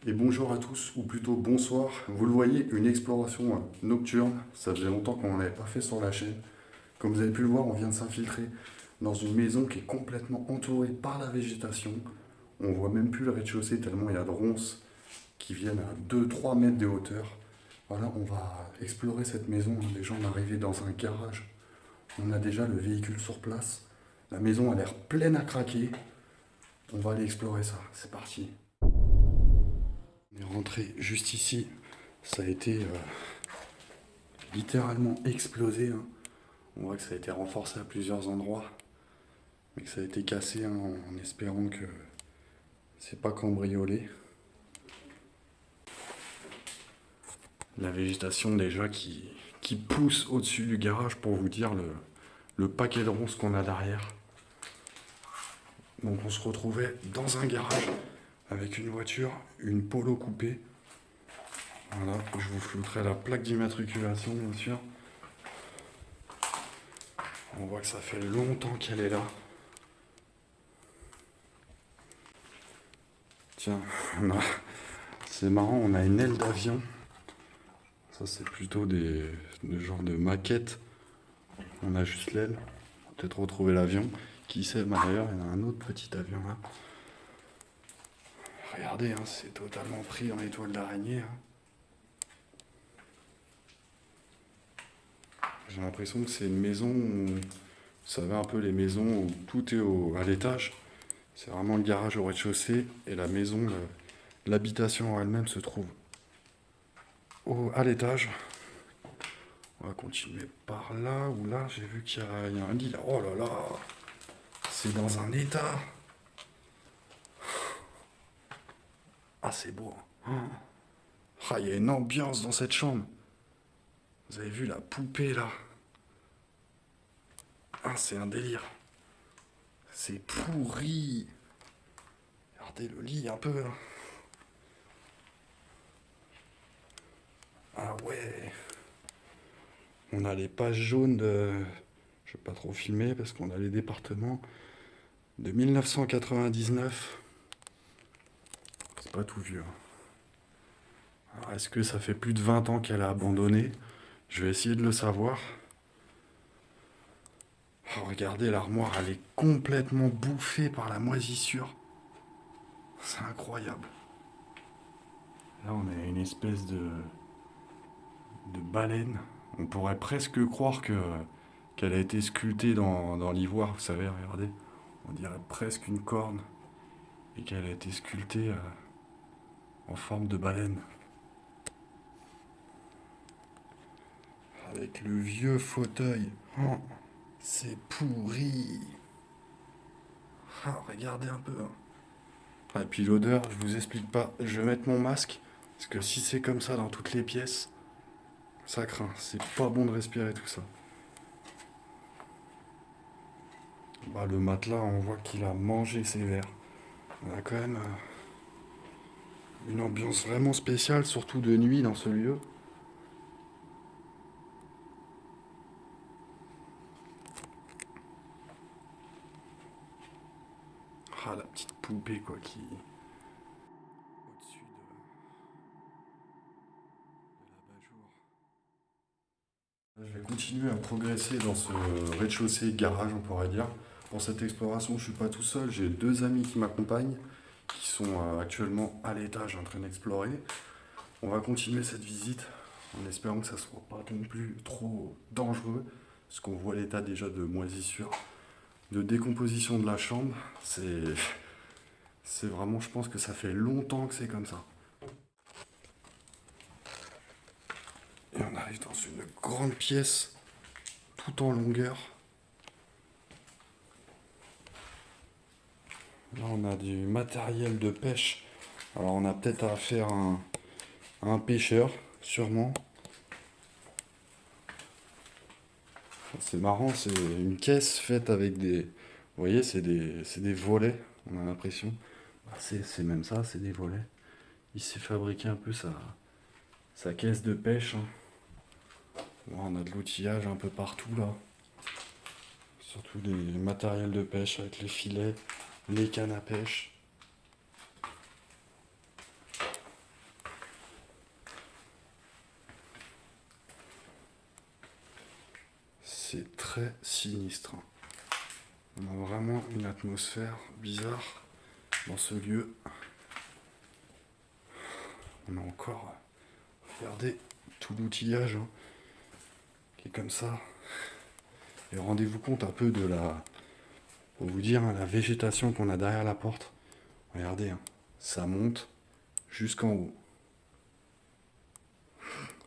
Et bonjour à tous, ou plutôt bonsoir. Vous le voyez, une exploration nocturne. Ça faisait longtemps qu'on n'en avait pas fait sur la chaîne. Comme vous avez pu le voir, on vient de s'infiltrer dans une maison qui est complètement entourée par la végétation. On voit même plus le rez-de-chaussée tellement il y a de ronces qui viennent à 2-3 mètres de hauteur. Voilà, on va explorer cette maison. Déjà, on est arrivé dans un garage. On a déjà le véhicule sur place. La maison a l'air pleine à craquer. On va aller explorer ça. C'est parti. On est rentré juste ici. Ça a été littéralement explosé, hein. On voit que ça a été renforcé à plusieurs endroits, mais que ça a été cassé, hein, en espérant que c'est pas cambriolé. La végétation déjà qui pousse au-dessus du garage pour vous dire le paquet de ronces qu'on a derrière. Donc on se retrouvait dans un garage avec une voiture, une Polo coupée. Voilà, je vous flouterai la plaque d'immatriculation bien sûr. On voit que ça fait longtemps qu'elle est là. Tiens, c'est marrant, on a une aile d'avion. Ça, c'est plutôt des genres de maquettes. On a juste l'aile. On va peut-être retrouver l'avion. Qui sait, d'ailleurs, il y en a un autre petit avion là. Regardez, hein, c'est totalement pris en étoile d'araignée, hein. J'ai l'impression que c'est une maison où, vous savez, un peu les maisons où tout est à l'étage. C'est vraiment le garage au rez-de-chaussée et la maison, l'habitation elle-même se trouve à l'étage. On va continuer par là, ou là, j'ai vu qu'il y a un lit là. Oh là là, c'est dans un état. Ah, c'est beau, hein. Ah, il y a une ambiance dans cette chambre. Vous avez vu la poupée là? Ah, c'est un délire. C'est pourri. Regardez le lit un peu, hein. Ah ouais. On a les pages jaunes de... Je vais pas trop filmer parce qu'on a les départements de 1999. C'est pas tout vieux, hein. Alors, est-ce que ça fait plus de 20 ans qu'elle a abandonné? Je vais essayer de le savoir. Oh, regardez, l'armoire, elle est complètement bouffée par la moisissure. C'est incroyable. Là, on a une espèce de baleine. On pourrait presque croire qu'elle a été sculptée dans l'ivoire, vous savez, regardez. On dirait presque une corne. Et qu'elle a été sculptée en forme de baleine. Avec le vieux fauteuil. Oh, c'est pourri. Ah, regardez un peu, hein. Ah, et puis l'odeur, je vous explique pas. Je vais mettre mon masque. Parce que si c'est comme ça dans toutes les pièces, ça craint. C'est pas bon de respirer tout ça. Bah, le matelas, on voit qu'il a mangé ses verres. On a quand même une ambiance vraiment spéciale, surtout de nuit dans ce lieu. Ah, la petite poupée, quoi, qui... au-dessus de l'abat-jour. Je vais continuer à progresser dans ce rez-de-chaussée garage, on pourrait dire. Pour cette exploration, je suis pas tout seul. J'ai deux amis qui m'accompagnent, qui sont actuellement à l'étage en train d'explorer. On va continuer cette visite en espérant que ça soit pas non plus trop dangereux, parce qu'on voit l'état déjà de moisissure, de décomposition de la chambre. C'est vraiment, je pense que ça fait longtemps que c'est comme ça. Et on arrive dans une grande pièce, tout en longueur. Là, on a du matériel de pêche. Alors, on a peut-être affaire à un pêcheur, sûrement. C'est marrant, c'est une caisse faite avec des... Vous voyez, c'est des volets, on a l'impression. Bah, c'est même ça, c'est des volets. Il s'est fabriqué un peu sa caisse de pêche, hein. Là, on a de l'outillage un peu partout, là. Surtout des matériels de pêche avec les filets, les cannes à pêche. très sinistre. On a vraiment une atmosphère bizarre dans ce lieu. On a encore, regardez, tout l'outillage hein, qui est comme ça. Et rendez-vous compte un peu de pour vous dire, hein, la végétation qu'on a derrière la porte. Regardez, hein, ça monte jusqu'en haut.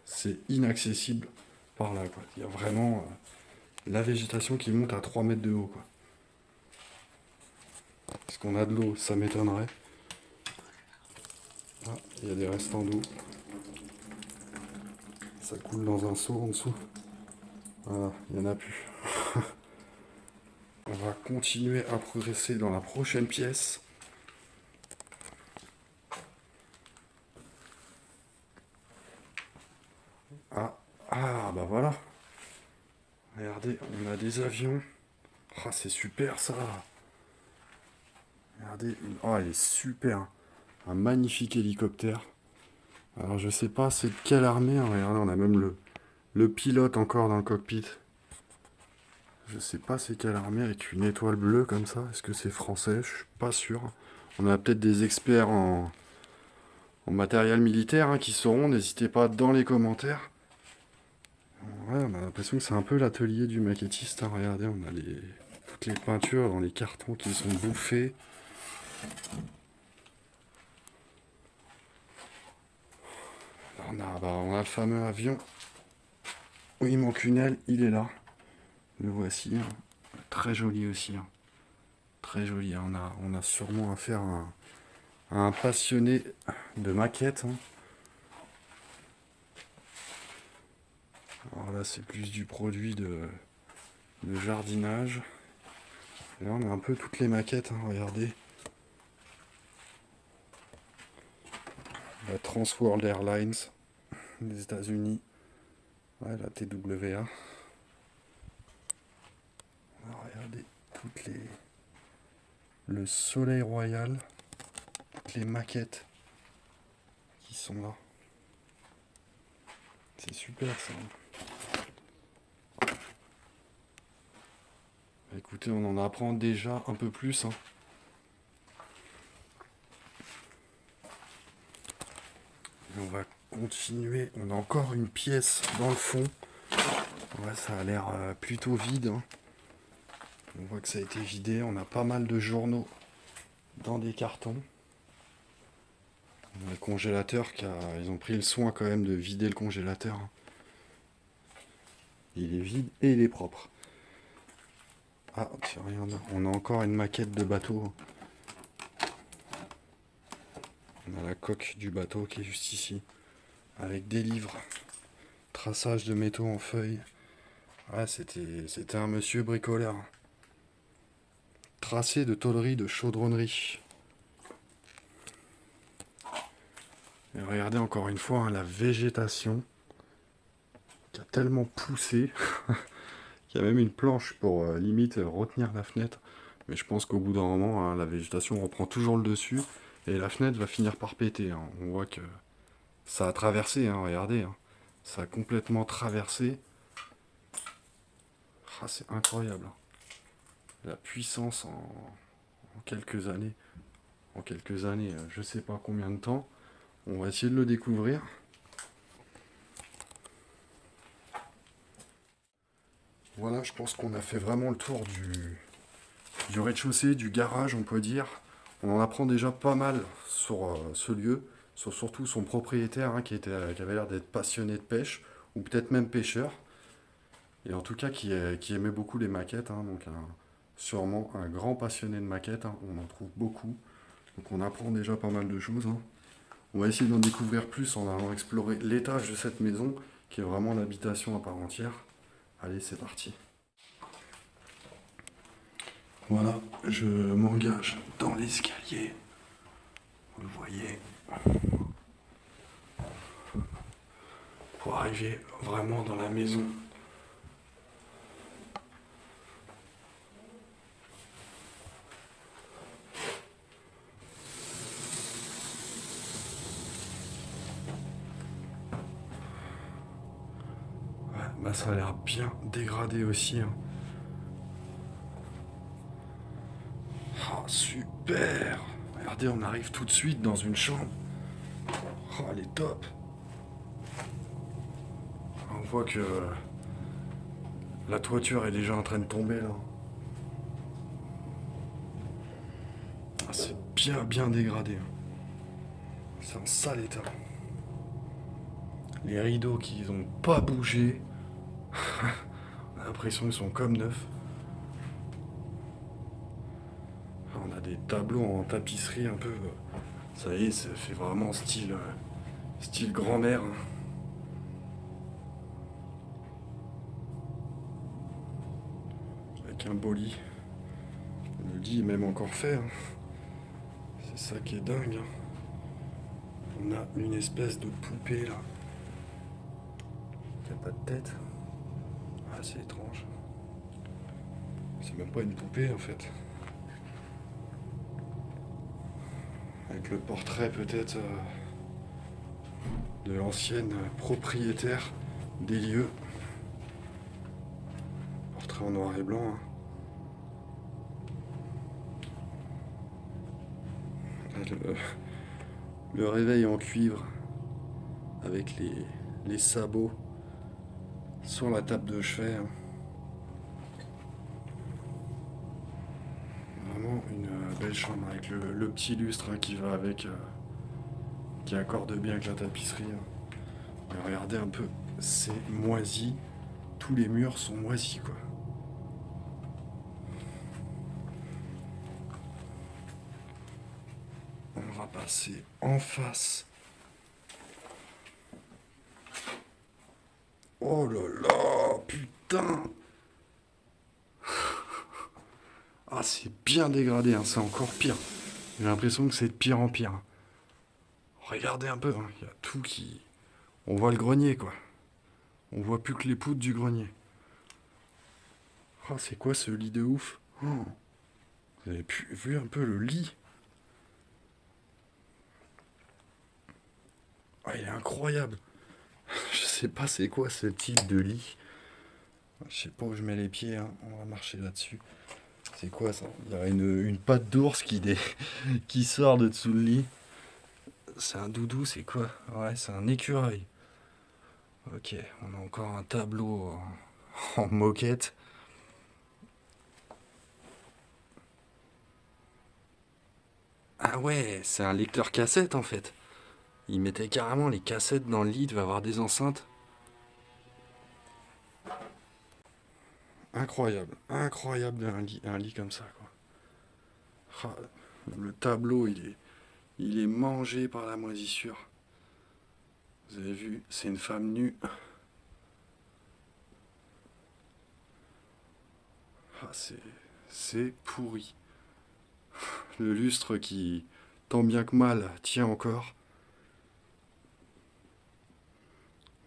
C'est inaccessible par là, quoi. Il y a vraiment la végétation qui monte à 3 mètres de haut, quoi. Est-ce qu'on a de l'eau? Ça m'étonnerait. Ah, il y a des restants d'eau. Ça coule dans un seau en dessous. Voilà, il n'y en a plus. On va continuer à progresser dans la prochaine pièce. Bah voilà. Regardez, on a des avions. Ah, c'est super ça. Regardez, oh, elle est super. Un magnifique hélicoptère. Alors je sais pas c'est de quelle armée. Hein. Regardez, on a même le pilote encore dans le cockpit. Je sais pas c'est quelle armée avec une étoile bleue comme ça. Est-ce que c'est français? Je suis pas sûr. On a peut-être des experts en matériel militaire hein, qui sauront. N'hésitez pas dans les commentaires. Ouais, on a l'impression que c'est un peu l'atelier du maquettiste. Hein. Regardez, on a toutes les peintures dans les cartons qui sont bouffés. On a le fameux avion. Oui, mon Cunel, il est là. Le voici. Hein. Très joli aussi. Hein. Très joli. Hein. On a sûrement affaire à un passionné de maquettes. Hein. Alors là, c'est plus du produit de jardinage. Et là, on a un peu toutes les maquettes. Hein. Regardez. La Trans World Airlines des États-Unis. Ouais, la TWA. Alors, regardez le Soleil Royal, toutes les maquettes qui sont là. C'est super ça. Écoutez, on en apprend déjà un peu plus. Hein. Et on va continuer. On a encore une pièce dans le fond. Ouais, ça a l'air plutôt vide. Hein. On voit que ça a été vidé. On a pas mal de journaux dans des cartons. On a le congélateur ils ont pris le soin quand même de vider le congélateur. Hein. Il est vide et il est propre. Ah, tiens, regarde, on a encore une maquette de bateau. On a la coque du bateau qui est juste ici. Avec des livres. Traçage de métaux en feuilles. Ouais, c'était un monsieur bricoleur. Tracé de tôlerie de chaudronnerie. Et regardez encore une fois hein, la végétation qui a tellement poussé qu'il y a même une planche pour limite retenir la fenêtre. Mais je pense qu'au bout d'un moment, hein, la végétation reprend toujours le dessus et la fenêtre va finir par péter. Hein. On voit que ça a traversé, hein, regardez. Hein. Ça a complètement traversé. Ah, c'est incroyable. Hein. La puissance en quelques années. En quelques années, je sais pas combien de temps. On va essayer de le découvrir. Voilà, je pense qu'on a fait vraiment le tour du rez-de-chaussée, du garage, on peut dire. On en apprend déjà pas mal sur ce lieu, sur surtout son propriétaire hein, qui avait l'air d'être passionné de pêche, ou peut-être même pêcheur. Et en tout cas, qui aimait beaucoup les maquettes. Hein, donc, sûrement un grand passionné de maquettes. Hein, on en trouve beaucoup. Donc, on apprend déjà pas mal de choses. Hein. On va essayer d'en découvrir plus en allant explorer l'étage de cette maison, qui est vraiment l'habitation à part entière. Allez, c'est parti. Voilà, je m'engage dans l'escalier. Vous le voyez. Pour arriver vraiment dans la maison. Ouais, bah ça a l'air bien dégradé aussi. Hein. Oh, super! Regardez, on arrive tout de suite dans une chambre. Oh, elle est top! On voit que la toiture est déjà en train de tomber là. Ah, c'est bien dégradé. C'est en sale état. Les rideaux qui n'ont pas bougé. On a l'impression qu'ils sont comme neufs. On a des tableaux en tapisserie un peu. Ça y est, ça fait vraiment style grand-mère. Avec un beau lit. Le lit est même encore fait. C'est ça qui est dingue. On a une espèce de poupée là. Qui a pas de tête. Ah, c'est étrange. C'est même pas une poupée en fait. Avec le portrait peut-être de l'ancienne propriétaire des lieux. Portrait en noir et blanc. Le réveil en cuivre avec les sabots sur la table de chevet. Vraiment une belle chambre avec le petit lustre qui va avec, qui accorde bien avec la tapisserie. Mais regardez un peu, c'est moisi. Tous les murs sont moisis quoi. On va passer en face. Oh là là, putain! Ah, c'est bien dégradé, c'est encore pire. J'ai l'impression que c'est de pire en pire. Regardez un peu, il y a tout qui... On voit le grenier, quoi. On voit plus que les poutres du grenier. Oh, c'est quoi ce lit de ouf? Oh, vous avez vu un peu le lit? Ah, il est incroyable. Je sais pas c'est quoi ce type de lit. Je sais pas où je mets les pieds, on va marcher là-dessus. C'est quoi ça? Il y a une patte d'ours qui sort de dessous le lit. C'est un doudou, c'est quoi? Ouais, c'est un écureuil. Ok, on a encore un tableau en moquette. Ah ouais, c'est un lecteur cassette en fait. Il mettait carrément les cassettes dans le lit, il devait avoir des enceintes. Incroyable un lit comme ça quoi. Ah, le tableau il est mangé par la moisissure. Vous avez vu, c'est une femme nue. Ah, c'est pourri. Le lustre qui, tant bien que mal, tient encore.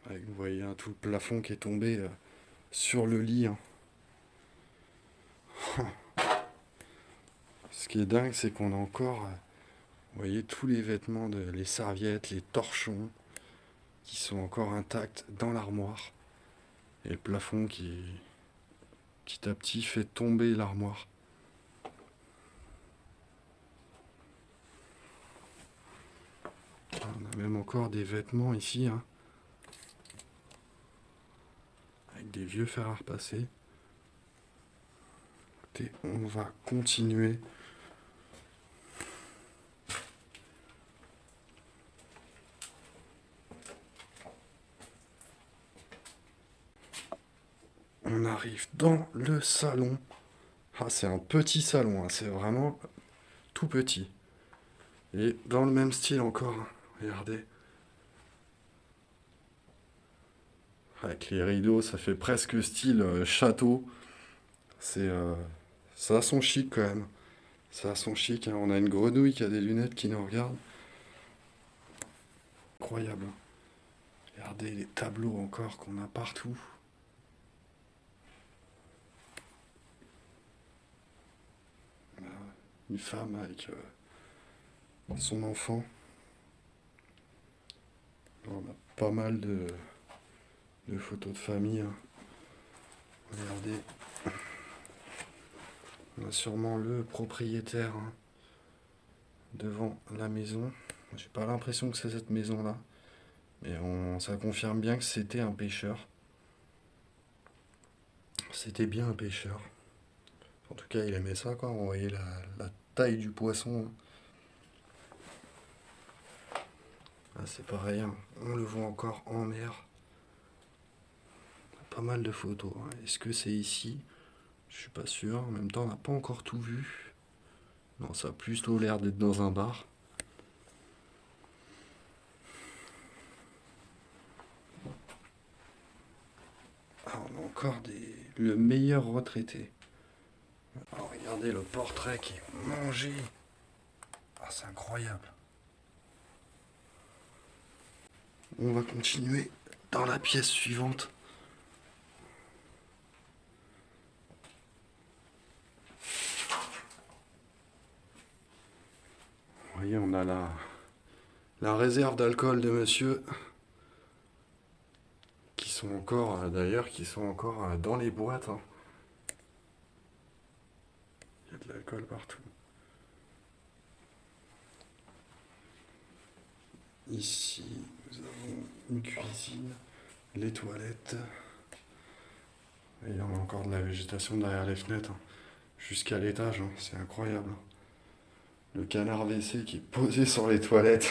Avec, vous voyez tout le plafond qui est tombé sur le lit. Ce qui est dingue, c'est qu'on a encore, vous voyez, tous les vêtements, les serviettes, les torchons, qui sont encore intacts dans l'armoire. Et le plafond qui, petit à petit, fait tomber l'armoire. On a même encore des vêtements ici, avec des vieux fers à repasser. Écoutez, on va continuer. On arrive dans le salon. Ah, c'est un petit salon, c'est vraiment tout petit. Et dans le même style encore, regardez. Avec les rideaux, ça fait presque style château. C'est, ça a son chic quand même. Ça a son chic. On a une grenouille qui a des lunettes qui nous regarde. Incroyable. Regardez les tableaux encore qu'on a partout. Une femme avec son enfant. On a pas mal de photos de famille. Regardez. On a sûrement le propriétaire, hein, devant la maison. J'ai pas l'impression que c'est cette maison-là, mais ça confirme bien que c'était un pêcheur. C'était bien un pêcheur. En tout cas, il aimait ça, quoi. On voyait la taille du poisson, hein. Ah, c'est pareil, hein. On le voit encore en mer. Pas mal de photos, hein. Est-ce que c'est ici? Je suis pas sûr. En même temps, on n'a pas encore tout vu. Non, ça a plutôt l'air d'être dans un bar. Ah, on a encore le meilleur retraité. Alors, regardez le portrait qui est mangé. Ah, c'est incroyable. On va continuer dans la pièce suivante. Vous voyez, on a la réserve d'alcool de monsieur, qui sont encore, d'ailleurs, qui sont encore dans les boîtes, hein. Il y a de l'alcool partout. Ici, nous avons une cuisine, les toilettes. Et il y en a encore de la végétation derrière les fenêtres, hein, jusqu'à l'étage, hein. C'est incroyable. Le canard WC qui est posé sur les toilettes.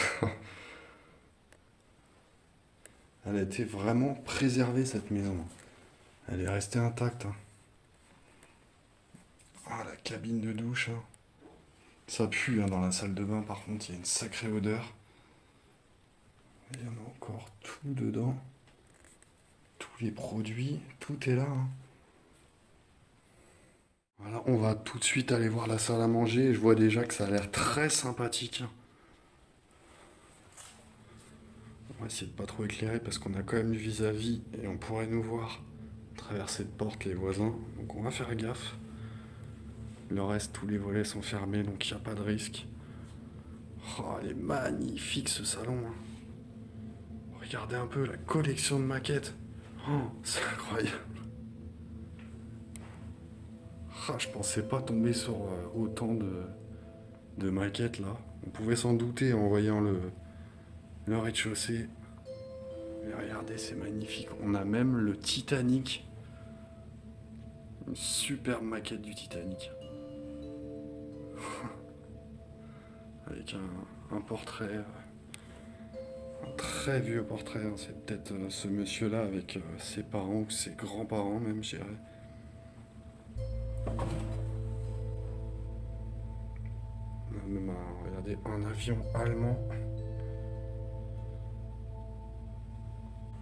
Elle a été vraiment préservée, cette maison. Elle est restée intacte, hein. Ah, la cabine de douche, hein. Ça pue, hein, dans la salle de bain, par contre, il y a une sacrée odeur. Et il y en a encore tout dedans. Tous les produits, tout est là, hein. Voilà, on va tout de suite aller voir la salle à manger. Et je vois déjà que ça a l'air très sympathique, hein. On va essayer de pas trop éclairer parce qu'on a quand même du vis-à-vis et on pourrait nous voir à travers cette porte, les voisins. Donc on va faire gaffe. Le reste, tous les volets sont fermés, donc il n'y a pas de risque. Oh, elle est magnifique, ce salon, hein. Regardez un peu la collection de maquettes. Oh, c'est incroyable. Ah, je pensais pas tomber sur autant de maquettes là. On pouvait s'en douter en voyant le rez-de-chaussée. Mais regardez, c'est magnifique. On a même le Titanic. Une superbe maquette du Titanic. Avec un portrait, un très vieux portrait, hein. C'est peut-être ce monsieur-là avec ses parents ou ses grands-parents même, je dirais. On a même regardez, un avion allemand.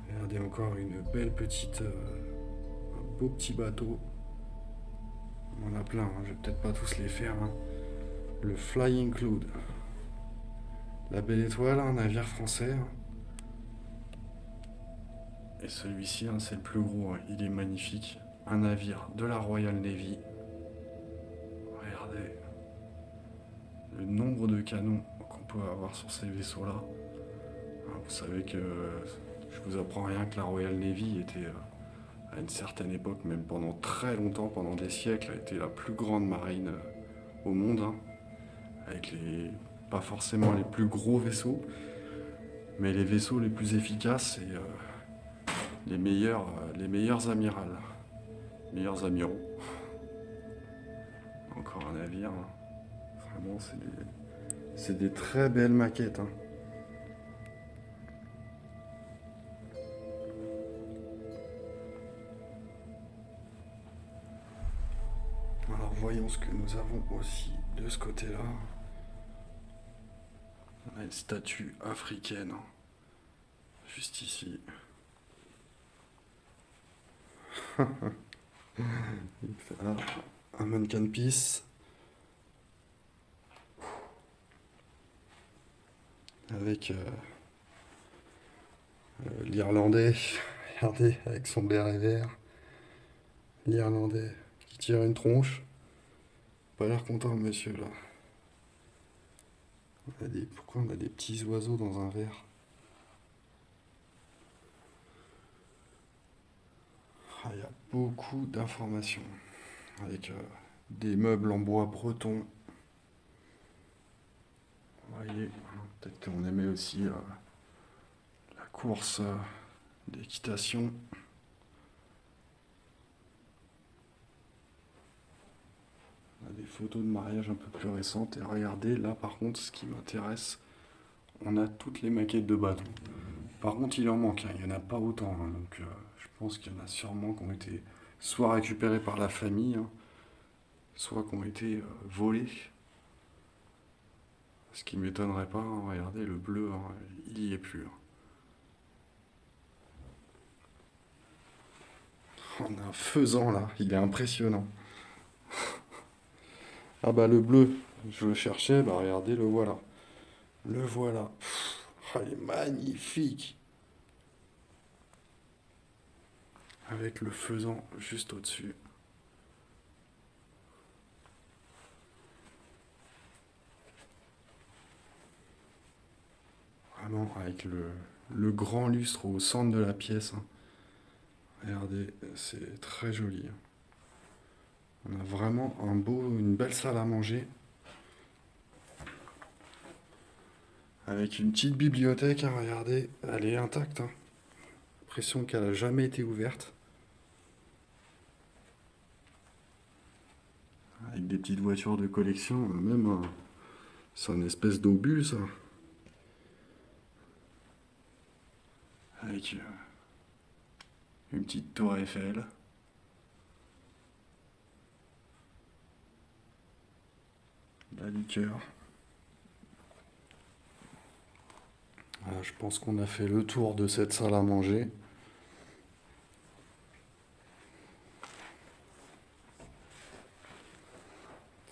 Regardez encore une belle petite, un beau petit bateau. On en a plein, hein. Je vais peut-être pas tous les faire, hein. Le Flying Cloud. La Belle Étoile, un navire français, hein. Et celui-ci, hein, c'est le plus gros, hein. Il est magnifique. Un navire de la Royal Navy. Regardez le nombre de canons qu'on peut avoir sur ces vaisseaux-là. Vous savez que je vous apprends rien que la Royal Navy était, à une certaine époque, même pendant très longtemps, pendant des siècles, a été la plus grande marine au monde, hein, avec pas forcément les plus gros vaisseaux, mais les vaisseaux les plus efficaces et les meilleurs amirals, meilleurs amiraux. Encore un navire, hein. Vraiment, c'est des très belles maquettes, hein. Alors voyons ce que nous avons aussi de ce côté-là. On a une statue africaine, hein, juste ici. Un mannequin piece avec l'Irlandais, regardez, avec son béret vert. L'Irlandais qui tire une tronche. Pas l'air content, monsieur, là. Pourquoi on a des petits oiseaux dans un verre? Ah, il y a beaucoup d'informations avec des meubles en bois breton. Vous voyez, peut-être qu'on aimait aussi la course d'équitation. On a des photos de mariage un peu plus récentes. Et regardez, là par contre, ce qui m'intéresse, on a toutes les maquettes de bateaux. Par contre, il en manque, hein, il n'y en a pas autant. Hein, donc je pense qu'il y en a sûrement qui ont été soit récupérés par la famille, hein, soit qui ont été volés. Ce qui m'étonnerait pas, hein, regardez, le bleu, hein, il y est plus. Hein. On a un faisan là, il est impressionnant. Ah bah le bleu, je le cherchais, bah regardez, le voilà. Le voilà. Ah, il est magnifique. Avec le faisan juste au-dessus. Vraiment avec le grand lustre au centre de la pièce. Hein. Regardez, c'est très joli. Hein. On a vraiment une belle salle à manger. Avec une petite bibliothèque, hein, regardez, elle est intacte. Hein. L'impression qu'elle a jamais été ouverte. Avec des petites voitures de collection, même c'est une espèce d'obus ça. Avec une petite tour Eiffel. La liqueur. Voilà, je pense qu'on a fait le tour de cette salle à manger.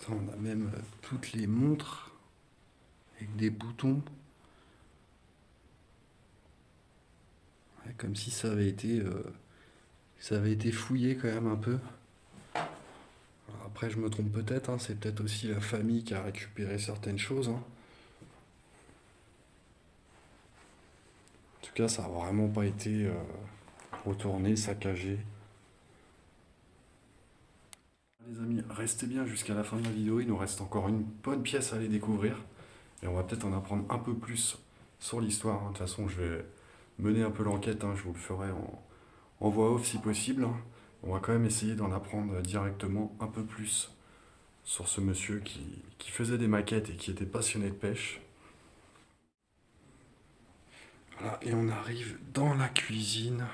Ça, on a même toutes les montres avec des boutons. Ouais, comme si ça avait été fouillé quand même un peu. Alors après, je me trompe peut-être, hein, c'est peut-être aussi la famille qui a récupéré certaines choses. Hein. En tout cas, ça n'a vraiment pas été retourné, saccagé. Les amis, restez bien jusqu'à la fin de la vidéo, il nous reste encore une bonne pièce à aller découvrir. Et on va peut-être en apprendre un peu plus sur l'histoire. Hein. De toute façon, je vais mener un peu l'enquête, hein, je vous le ferai en voix off si possible. Hein. On va quand même essayer d'en apprendre directement un peu plus sur ce monsieur qui faisait des maquettes et qui était passionné de pêche. Voilà, et on arrive dans la cuisine.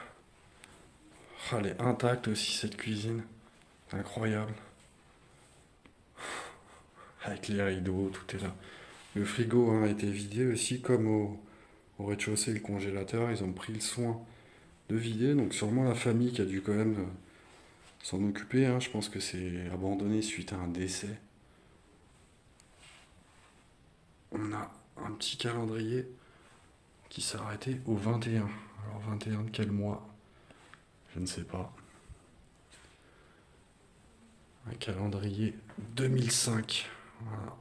Ah, elle est intacte aussi cette cuisine. Incroyable. Avec les rideaux, tout est là. Le frigo hein, a été vidé aussi, comme au rez-de-chaussée, le congélateur. Ils ont pris le soin de vider. Donc sûrement la famille qui a dû quand même s'en occuper. Hein. Je pense que c'est abandonné suite à un décès. On a un petit calendrier qui s'est arrêté au 21. Alors 21 de quel mois? Je ne sais pas. Un calendrier 2005. Voilà.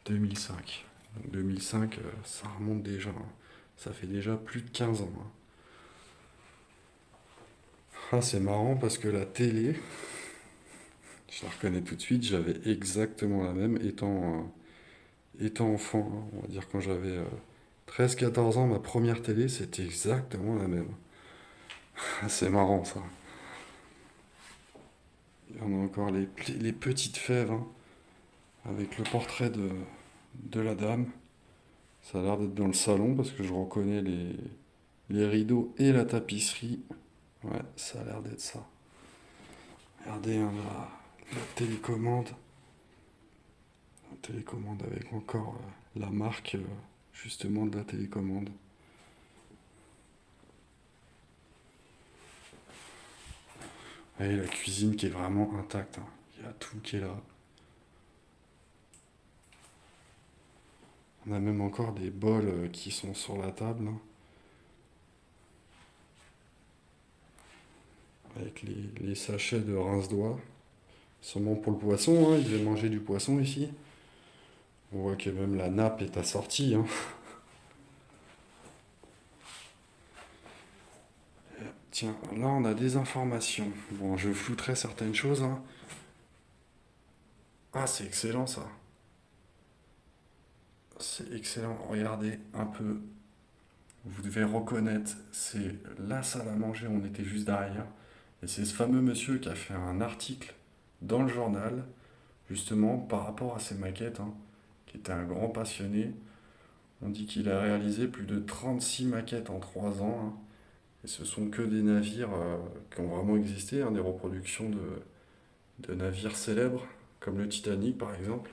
2005. Donc 2005, ça remonte déjà. Hein. Ça fait déjà plus de 15 ans. Hein. Ah, c'est marrant parce que la télé, je la reconnais tout de suite, j'avais exactement la même étant enfant. Hein. On va dire quand j'avais 13-14 ans, ma première télé, c'était exactement la même. Ah, c'est marrant ça. Il y en a encore les petites fèves hein, avec le portrait de la dame. Ça a l'air d'être dans le salon parce que je reconnais les rideaux et la tapisserie. Ouais, ça a l'air d'être ça. Regardez hein, la télécommande. La télécommande avec encore la marque justement de la télécommande. Et la cuisine qui est vraiment intacte. Hein. Il y a tout qui est là. On a même encore des bols qui sont sur la table. Hein. Avec les sachets de rince-doigts. Sûrement pour le poisson, hein. Ils devaient manger du poisson ici. On voit que même la nappe est assortie. Hein. Tiens, là on a des informations. Bon, je flouterai certaines choses. Hein. Ah, c'est excellent ça. C'est excellent. Regardez un peu. Vous devez reconnaître, c'est la salle à manger, on était juste derrière. Et c'est ce fameux monsieur qui a fait un article dans le journal, justement par rapport à ces maquettes, hein, qui était un grand passionné. On dit qu'il a réalisé plus de 36 maquettes en 3 ans, hein. Et ce sont que des navires qui ont vraiment existé, hein, des reproductions de navires célèbres, comme le Titanic par exemple.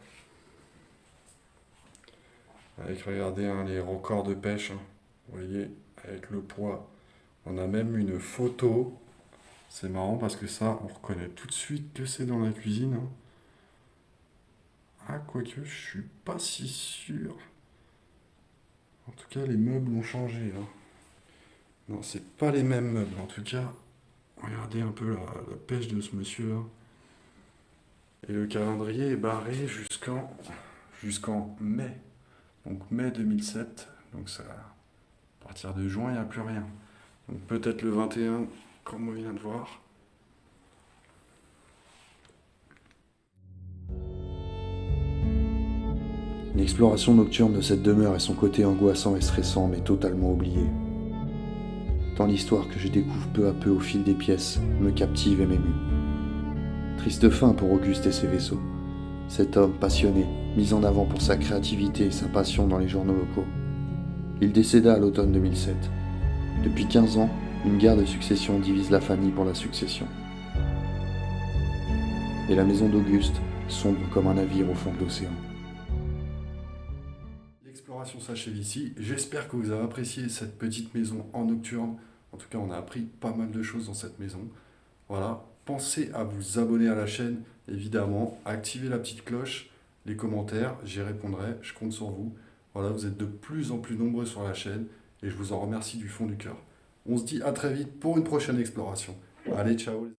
Avec, regardez, hein, les records de pêche, hein. Vous voyez, avec le poids. On a même une photo. C'est marrant parce que ça, on reconnaît tout de suite que c'est dans la cuisine, hein. Ah, quoique, je suis pas si sûr. En tout cas, les meubles ont changé, hein. Non, c'est pas les mêmes meubles. En tout cas, regardez un peu la pêche de ce monsieur, hein. Et le calendrier est barré jusqu'en mai. Donc mai 2007. Donc ça, à partir de juin, il n'y a plus rien. Donc peut-être le 21, comme on vient de voir. L'exploration nocturne de cette demeure et son côté angoissant et stressant m'est totalement oublié. Tant l'histoire que je découvre peu à peu au fil des pièces me captive et m'émue. Triste fin pour Auguste et ses vaisseaux. Cet homme passionné, mis en avant pour sa créativité et sa passion dans les journaux locaux. Il décéda à l'automne 2007. Depuis 15 ans, une guerre de succession divise la famille pour la succession. Et la maison d'Auguste sombre comme un navire au fond de l'océan. L'exploration s'achève ici. J'espère que vous avez apprécié cette petite maison en nocturne. En tout cas, on a appris pas mal de choses dans cette maison. Voilà, pensez à vous abonner à la chaîne, évidemment, activez la petite cloche, les commentaires, j'y répondrai, je compte sur vous. Voilà, vous êtes de plus en plus nombreux sur la chaîne et je vous en remercie du fond du cœur. On se dit à très vite pour une prochaine exploration. Allez, ciao.